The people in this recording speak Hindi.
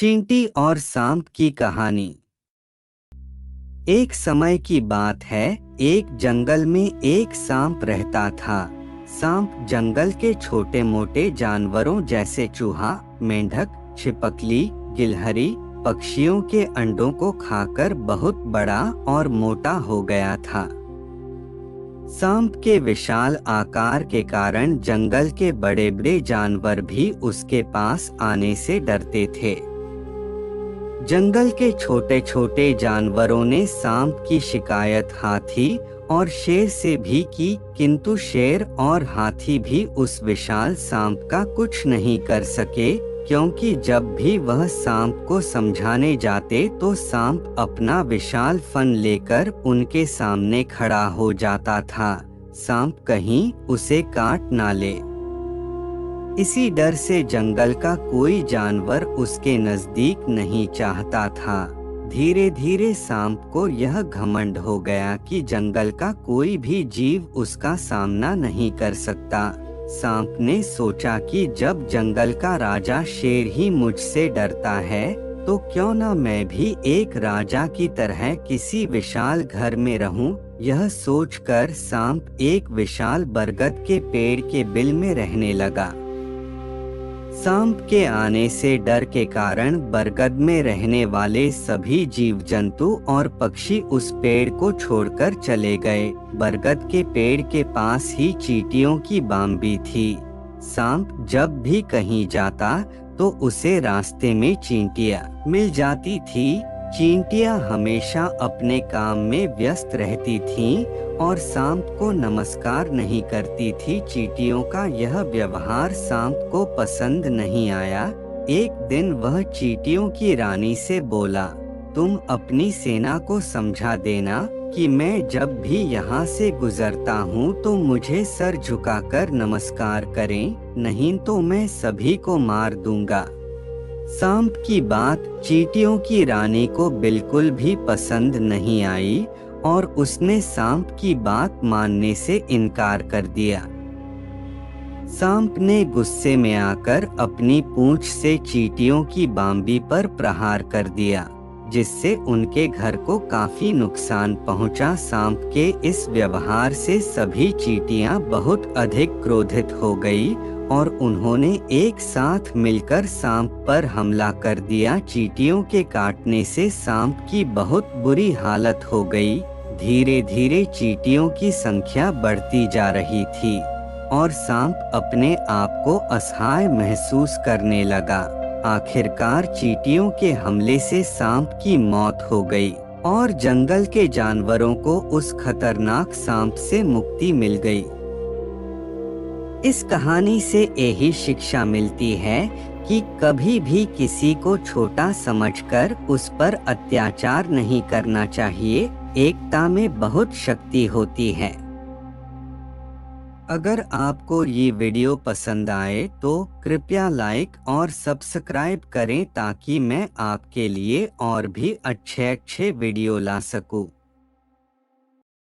चींटी और सांप की कहानी। एक समय की बात है, एक जंगल में एक सांप रहता था। सांप जंगल के छोटे मोटे जानवरों जैसे चूहा, मेंढक, छिपकली, गिलहरी, पक्षियों के अंडों को खाकर बहुत बड़ा और मोटा हो गया था। सांप के विशाल आकार के कारण जंगल के बड़े बड़े जानवर भी उसके पास आने से डरते थे। जंगल के छोटे छोटे जानवरों ने सांप की शिकायत हाथी और शेर से भी की, किंतु शेर और हाथी भी उस विशाल सांप का कुछ नहीं कर सके, क्योंकि जब भी वह सांप को समझाने जाते तो सांप अपना विशाल फन लेकर उनके सामने खड़ा हो जाता था। सांप कहीं उसे काट ना ले, इसी डर से जंगल का कोई जानवर उसके नजदीक नहीं चाहता था। धीरे धीरे सांप को यह घमंड हो गया कि जंगल का कोई भी जीव उसका सामना नहीं कर सकता। सांप ने सोचा कि जब जंगल का राजा शेर ही मुझसे डरता है, तो क्यों न मैं भी एक राजा की तरह किसी विशाल घर में रहूं। यह सोचकर सांप एक विशाल बरगद के पेड़ के बिल में रहने लगा। सांप के आने से डर के कारण बरगद में रहने वाले सभी जीव जंतु और पक्षी उस पेड़ को छोड़कर चले गए। बरगद के पेड़ के पास ही चींटियों की बाम्बी थी। सांप जब भी कहीं जाता तो उसे रास्ते में चींटियां मिल जाती थी। चींटियां हमेशा अपने काम में व्यस्त रहती थीं और सांप को नमस्कार नहीं करती थी। चींटियों का यह व्यवहार सांप को पसंद नहीं आया। एक दिन वह चींटियों की रानी से बोला, तुम अपनी सेना को समझा देना कि मैं जब भी यहाँ से गुजरता हूँ तो मुझे सर झुकाकर नमस्कार करें, नहीं तो मैं सभी को मार दूंगा। सांप की बात चींटियों की रानी को बिल्कुल भी पसंद नहीं आई और उसने सांप की बात मानने से इनकार कर दिया। सांप ने गुस्से में आकर अपनी पूंछ से चींटियों की बाम्बी पर प्रहार कर दिया, जिससे उनके घर को काफी नुकसान पहुंचा। सांप के इस व्यवहार से सभी चींटियां बहुत अधिक क्रोधित हो गई और उन्होंने एक साथ मिलकर सांप पर हमला कर दिया। चींटियों के काटने से सांप की बहुत बुरी हालत हो गई। धीरे धीरे चींटियों की संख्या बढ़ती जा रही थी और सांप अपने आप को असहाय महसूस करने लगा। आखिरकार चींटियों के हमले से सांप की मौत हो गई और जंगल के जानवरों को उस खतरनाक सांप से मुक्ति मिल गई। इस कहानी से यही शिक्षा मिलती है कि कभी भी किसी को छोटा समझकर उस पर अत्याचार नहीं करना चाहिए। एकता में बहुत शक्ति होती है। अगर आपको ये वीडियो पसंद आए तो कृपया लाइक और सब्सक्राइब करें ताकि मैं आपके लिए और भी अच्छे वीडियो ला सकूं।